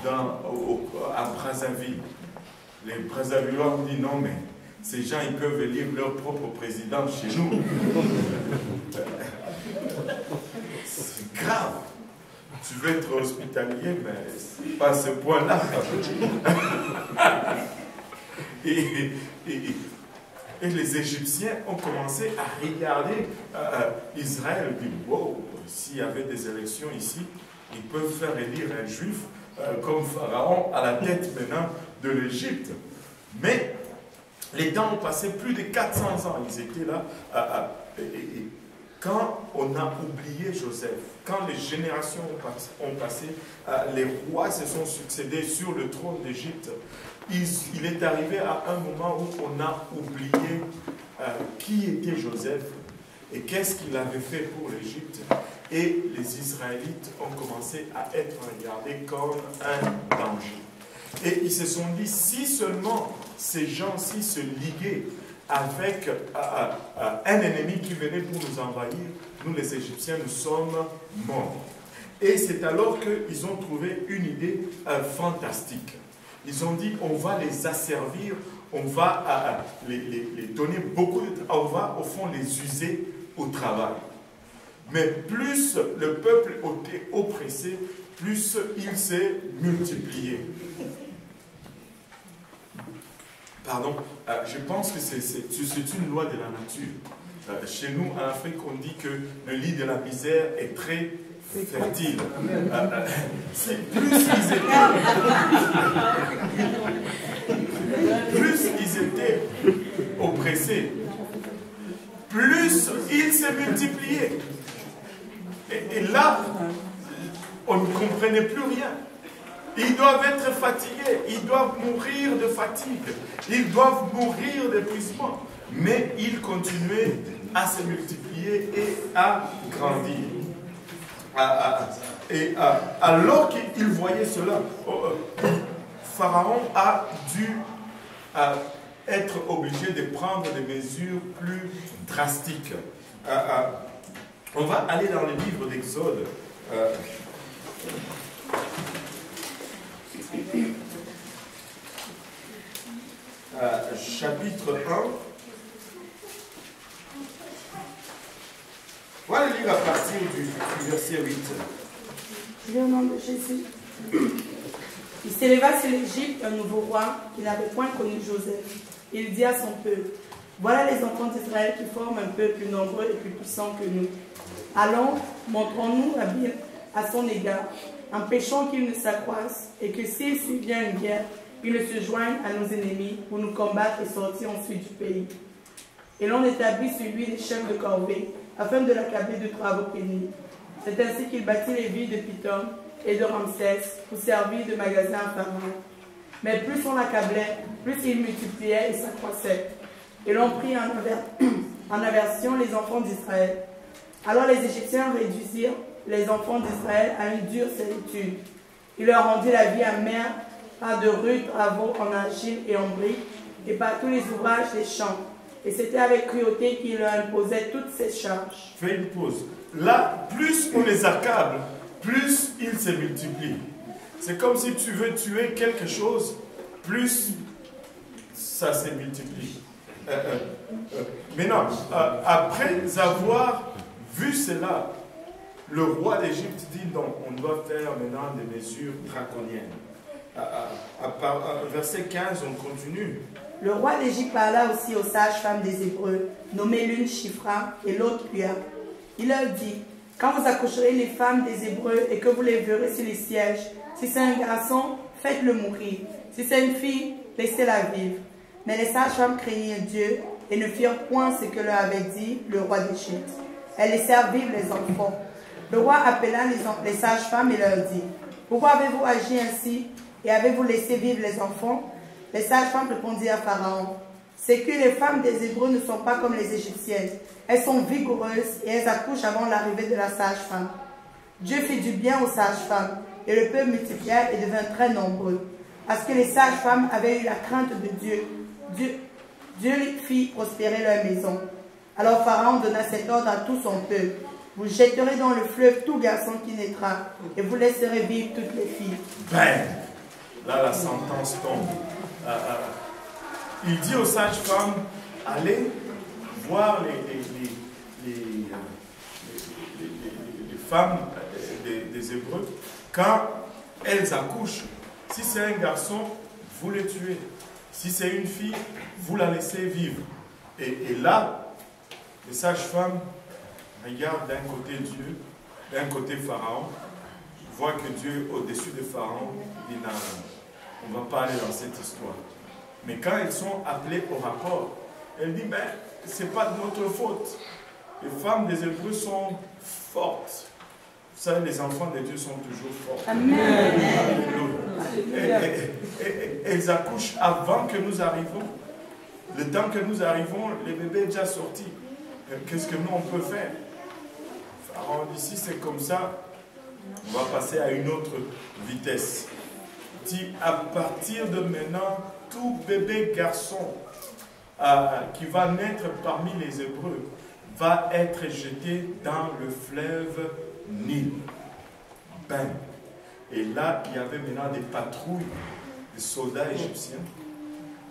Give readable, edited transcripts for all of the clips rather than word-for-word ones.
à Brazzaville. Les Brazzavillois ont dit non, mais ces gens, ils peuvent élire leur propre président chez nous. C'est grave. Tu veux être hospitalier, mais pas à ce point-là. Et les Égyptiens ont commencé à regarder Israël et dit wow, s'il y avait des élections ici, ils peuvent faire élire un juif comme Pharaon à la tête maintenant de l'Égypte. Mais les temps ont passé plus de 400 ans, ils étaient là. Quand on a oublié Joseph, quand les générations ont passé, les rois se sont succédés sur le trône d'Égypte, il est arrivé à un moment où on a oublié qui était Joseph et qu'est-ce qu'il avait fait pour l'Égypte. Et les Israélites ont commencé à être regardés comme un danger. Et ils se sont dit, si seulement ces gens-ci se liguaient avec un ennemi qui venait pour nous envahir, nous les Égyptiens, nous sommes morts. Et c'est alors qu'ils ont trouvé une idée fantastique. Ils ont dit, on va les asservir, on va les donner beaucoup de travail, on va au fond les user au travail. Mais plus le peuple était oppressé, plus il s'est multiplié. Pardon, je pense que c'est une loi de la nature. Chez nous, en Afrique, on dit que le lit de la misère est très fertile. Plus ils étaient oppressés, plus ils se multipliaient. Et là, on ne comprenait plus rien. Ils doivent être fatigués, ils doivent mourir de fatigue, ils doivent mourir d'épuisement. Mais ils continuaient à se multiplier et à grandir. Alors qu'ils voyaient cela, Pharaon a dû être obligé de prendre des mesures plus drastiques. On va aller dans le livre d'Exode. Chapitre 1. On va le lire à partir du verset 8. Au nom de Jésus. Il s'éleva sur l'Égypte un nouveau roi qui n'avait point connu Joseph. Il dit à son peuple, voilà les enfants d'Israël qui forment un peuple plus nombreux et plus puissant que nous. Allons, montrons-nous habiles à son égard, empêchons qu'il ne s'accroisse et que s'il survient une guerre, il ne se joigne à nos ennemis pour nous combattre et sortir ensuite du pays. Et l'on établit sur lui des chefs de corvée, afin de l'accabler de travaux pénibles. C'est ainsi qu'il bâtit les villes de Pithom et de Ramsès pour servir de magasin à Pharaon. Mais plus on l'accablait, plus il multipliait et s'accroissait. Et l'on prit en aversion les enfants d'Israël. Alors les Égyptiens réduisirent les enfants d'Israël à une dure servitude. Il leur rendit la vie amère par de rudes travaux en argile et en briques et par tous les ouvrages des champs. Et c'était avec cruauté qu'il leur imposait toutes ces charges. Fais une pause. Là, plus on les accable, plus ils se multiplient. C'est comme si tu veux tuer quelque chose, plus ça se multiplie. Maintenant, après avoir vu cela, le roi d'Égypte dit non, on doit faire maintenant des mesures draconiennes. Verset 15, on continue. Le roi d'Égypte parla aussi aux sages-femmes des Hébreux, nommées l'une Shifra et l'autre Pua. Il leur dit, quand vous accoucherez les femmes des Hébreux et que vous les verrez sur les sièges, si c'est un garçon, faites-le mourir. Si c'est une fille, laissez-la vivre. Mais les sages-femmes craignirent Dieu et ne firent point ce que leur avait dit le roi d'Égypte. Elles laissèrent vivre les enfants. Le roi appela les sages-femmes et leur dit, pourquoi avez-vous agi ainsi et avez-vous laissé vivre les enfants? Les sages-femmes répondirent à Pharaon, c'est que les femmes des Hébreux ne sont pas comme les Égyptiennes. Elles sont vigoureuses et elles accouchent avant l'arrivée de la sage-femme. Dieu fit du bien aux sages-femmes et le peuple multiplia et devint très nombreux. Parce que les sages-femmes avaient eu la crainte de Dieu, Dieu les fit prospérer leur maison. Alors Pharaon donna cet ordre à tout son peuple. Vous jetterez dans le fleuve tout garçon qui naîtra et vous laisserez vivre toutes les filles. Ben, là la sentence tombe. Il dit aux sages-femmes, allez voir les femmes des Hébreux, quand elles accouchent, si c'est un garçon, vous le tuez. Si c'est une fille, vous la laissez vivre. Et là, les sages-femmes regardent d'un côté Dieu, d'un côté Pharaon, voient que Dieu, au-dessus de Pharaon, dit non, on ne va pas aller dans cette histoire. Mais quand elles sont appelées au rapport, elles disent, ben, ce n'est pas de notre faute. Les femmes des Hébreux sont fortes. Vous savez, les enfants de Dieu sont toujours forts. Amen. Et elles accouchent avant que nous arrivions. Le temps que nous arrivons, le bébé est déjà sorti. Qu'est-ce que nous, on peut faire? Pharaon dit, si c'est comme ça, on va passer à une autre vitesse. Il dit, à partir de maintenant, tout bébé garçon qui va naître parmi les Hébreux va être jeté dans le fleuve Nil. Ben. Et là, il y avait maintenant des patrouilles de soldats égyptiens.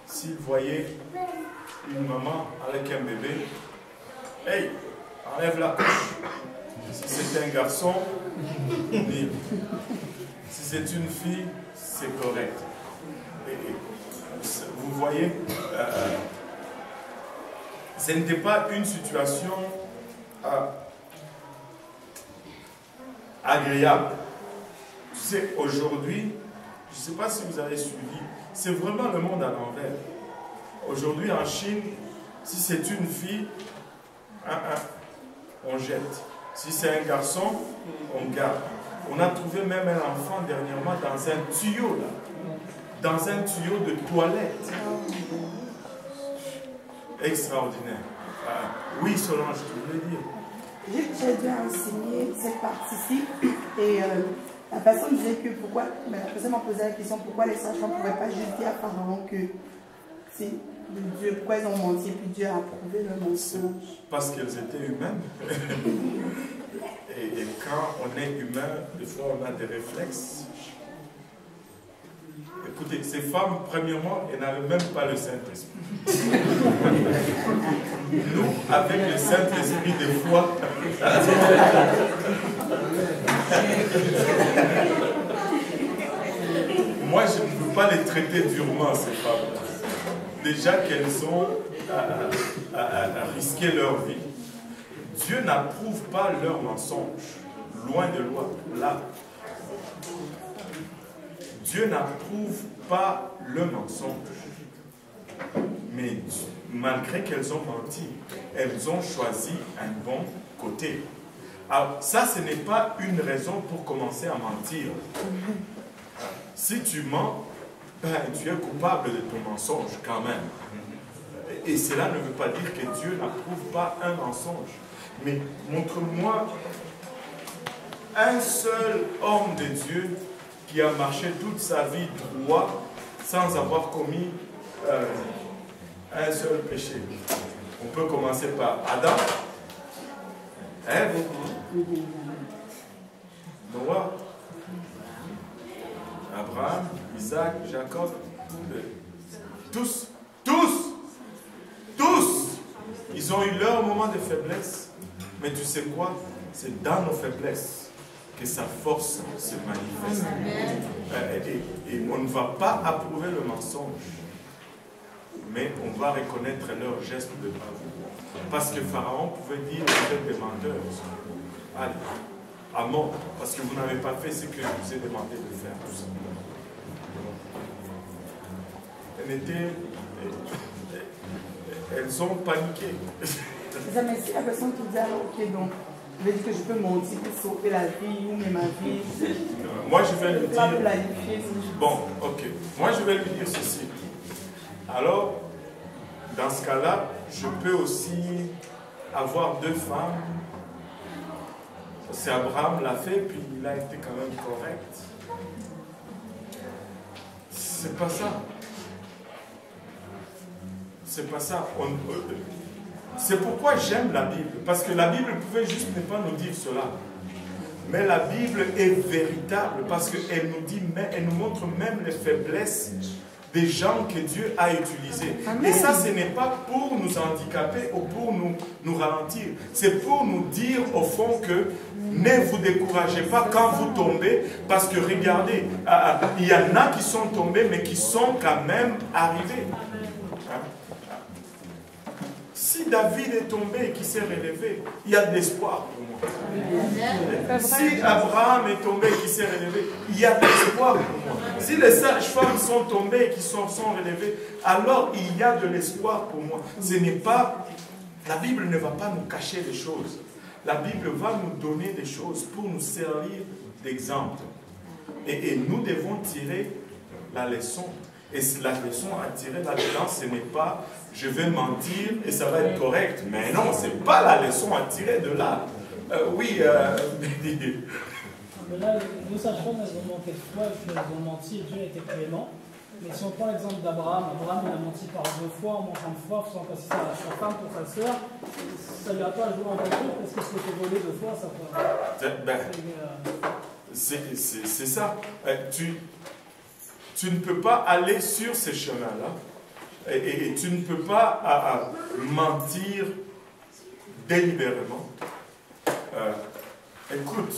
S'ils voyaient une maman avec un bébé, hey, enlève la couche. Si c'est un garçon, Nil. Si c'est une fille, c'est correct. Et vous voyez, ce n'était pas une situation agréable. Tu sais, aujourd'hui, je ne sais pas si vous avez suivi, c'est vraiment le monde à l'envers. Aujourd'hui, en Chine, si c'est une fille, on jette. Si c'est un garçon, on garde. On a trouvé même un enfant dernièrement dans un tuyau, là. Dans un tuyau de toilette. Extraordinaire. Oui, Solange, tu voulais dire? J'ai dû enseigner cette partie-ci et la personne disait que pourquoi, mais la personne m'a posé la question pourquoi les sages-femmes ne pouvaient pas juste dire à Pharaon que c'est de Dieu, pourquoi ils ont menti, puis Dieu a approuvé le mensonge. Parce qu'elles étaient humaines. et quand on est humain, des fois on a des réflexes. Écoutez, ces femmes, premièrement, elles n'avaient même pas le Saint-Esprit. Nous, avec le Saint-Esprit, des fois... Moi, je ne peux pas les traiter durement, ces femmes. Déjà qu'elles ont risqué leur vie. Dieu n'approuve pas leurs mensonges. Loin de là. Dieu n'approuve pas le mensonge. Mais malgré qu'elles ont menti, elles ont choisi un bon côté. Alors ça, ce n'est pas une raison pour commencer à mentir. Si tu mens, ben, tu es coupable de ton mensonge quand même. Et cela ne veut pas dire que Dieu n'approuve pas un mensonge. Mais montre-moi un seul homme de Dieu qui a marché toute sa vie droit sans avoir commis un seul péché. On peut commencer par Adam, Ève, Noah, Abraham, Isaac, Jacob, tous, ils ont eu leur moment de faiblesse. Mais tu sais quoi? C'est dans nos faiblesses que sa force se manifeste. Et on ne va pas approuver le mensonge, mais on va reconnaître leur geste de bravoure. Parce que Pharaon pouvait dire vous êtes des menteurs. Allez, à mort, parce que vous n'avez pas fait ce que je vous ai demandé de faire. Elles ont paniqué. Mais si la personne qui dit alors, ok, donc, je vais dire que je peux mentir pour sauver la vie ou même ma vie. Moi, je vais lui dire. Bon, ok. Moi, je vais lui dire ceci. Alors, dans ce cas-là, je peux aussi avoir deux femmes. C'est Abraham l'a fait, puis il a été quand même correct. C'est pas ça. C'est pas ça. C'est pourquoi j'aime la Bible. Parce que la Bible pouvait juste ne pas nous dire cela. Mais la Bible est véritable parce qu'elle nous dit, elle nous montre même les faiblesses des gens que Dieu a utilisés. Et ça, ce n'est pas pour nous handicaper ou pour nous ralentir. C'est pour nous dire au fond que ne vous découragez pas quand vous tombez, parce que regardez, il y en a qui sont tombés, mais qui sont quand même arrivés. Si David est tombé et qu'il s'est relevé, il y a de l'espoir pour moi. Si Abraham est tombé et qu'il s'est relevé, il y a de l'espoir pour moi. Si les sages-femmes sont tombées et qui sont relevées, alors il y a de l'espoir pour moi. Ce n'est pas... La Bible ne va pas nous cacher les choses. La Bible va nous donner des choses pour nous servir d'exemple. Et nous devons tirer la leçon. Et la leçon à tirer là-dedans, ce n'est pas je vais mentir et ça va être correct. Mais non, ce n'est pas la leçon à tirer de là. Oui, mais là, nos sages-femmes, elles ont manqué de foi et puis elles ont menti et Dieu était clément. Mais si on prend l'exemple d'Abraham, Abraham il a menti par 2 fois en manquant de foi, faisant passer ça à sa femme pour sa sœur, ça lui a pas joué en voiture parce qu'il s'était volé 2 fois, ça peut... C'est ça. Tu ne peux pas aller sur ces chemins-là et tu ne peux pas mentir délibérément. Écoute,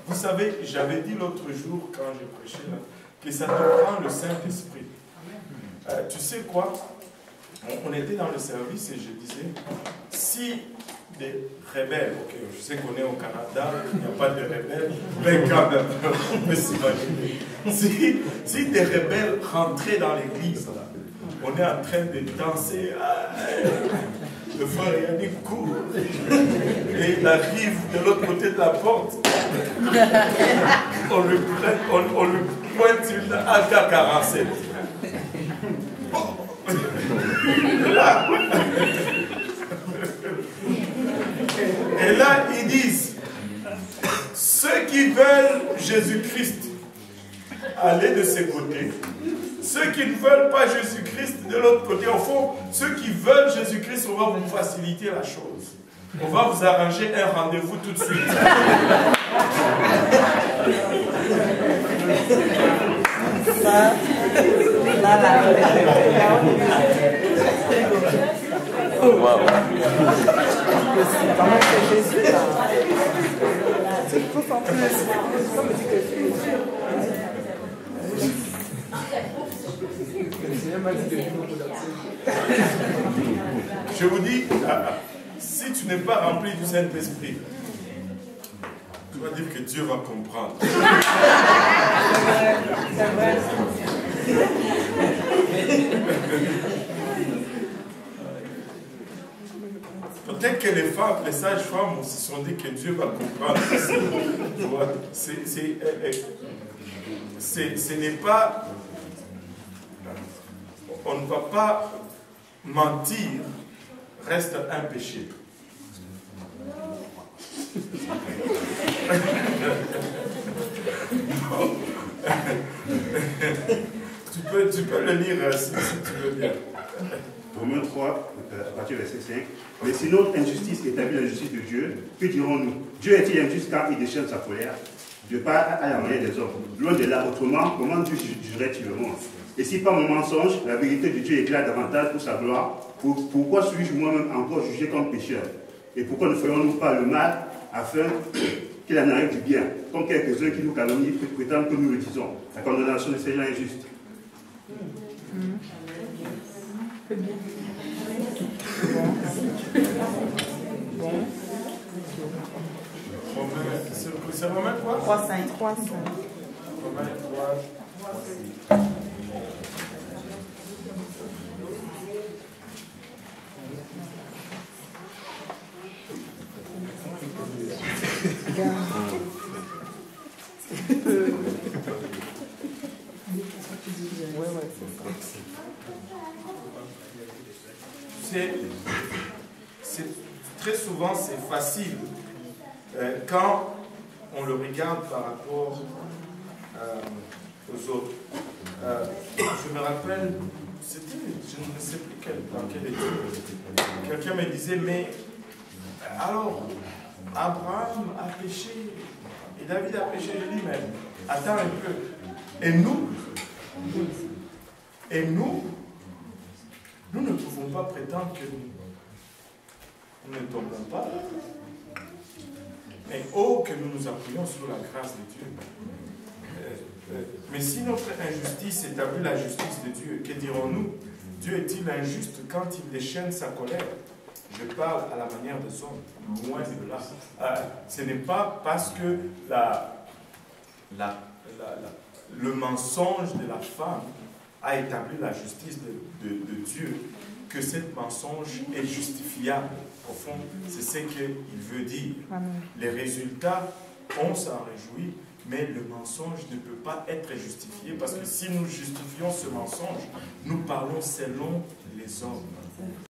vous savez, j'avais dit l'autre jour quand j'ai prêché là, que ça te prend le Saint-Esprit. Tu sais quoi? On était dans le service et je disais, si des rebelles, ok, je sais qu'on est au Canada, il n'y a pas de rebelles, mais quand même, on peut s'imaginer. Si des rebelles rentraient dans l'église, on est en train de danser, le frère Yannick court, et il arrive de l'autre côté de la porte, on lui pointe une AK-47. Et là, ils disent, ceux qui veulent Jésus-Christ, allez de ce côté. Ceux qui ne veulent pas Jésus-Christ, de l'autre côté. Au fond, ceux qui veulent Jésus-Christ, on va vous faciliter la chose. On va vous arranger un rendez-vous tout de suite. Je vous dis, si tu n'es pas rempli du Saint-Esprit, tu vas dire que Dieu va comprendre. Peut-être que les sages-femmes se sont dit que Dieu va comprendre. Ce n'est pas... On ne va pas mentir, reste un péché. Tu peux le lire si tu veux bien. Romains 3, à partir du verset 5. Mais si notre injustice établit la justice de Dieu, que dirons-nous? Dieu est-il injuste car il déchaîne sa colère de part à la manière des hommes? Loin de là, autrement, comment Dieu jugerait-il le monde? Et si par mon mensonge, la vérité de Dieu éclaire davantage pour sa gloire, pourquoi suis-je moi-même encore jugé comme pécheur? Et pourquoi ne ferions-nous pas le mal afin qu'il en arrive du bien, comme quelques-uns qui nous calomnient prétendent que nous le disons? La condamnation de ces gens est juste. C'est Romain quoi? 3, 5. Romain 3. Très souvent, c'est facile quand on le regarde par rapport aux autres. Je me rappelle, c'était, je ne sais plus dans quelle étude, quelqu'un me disait, mais alors, Abraham a péché. Et David a péché. Je dis, mais attends un peu. Et nous, nous ne pouvons pas prétendre que nous ne tombons pas. Mais oh, que nous nous appuyons sur la grâce de Dieu. Mais si notre injustice établit la justice de Dieu, que dirons-nous? Dieu est-il injuste quand il déchaîne sa colère? Je parle à la manière des hommes, loin de là. Ce n'est pas parce que le mensonge de la femme a établi la justice de Dieu que ce mensonge est justifiable. Au fond, c'est ce qu'il veut dire. Amen. Les résultats, on s'en réjouit, mais le mensonge ne peut pas être justifié parce que si nous justifions ce mensonge, nous parlons selon les hommes.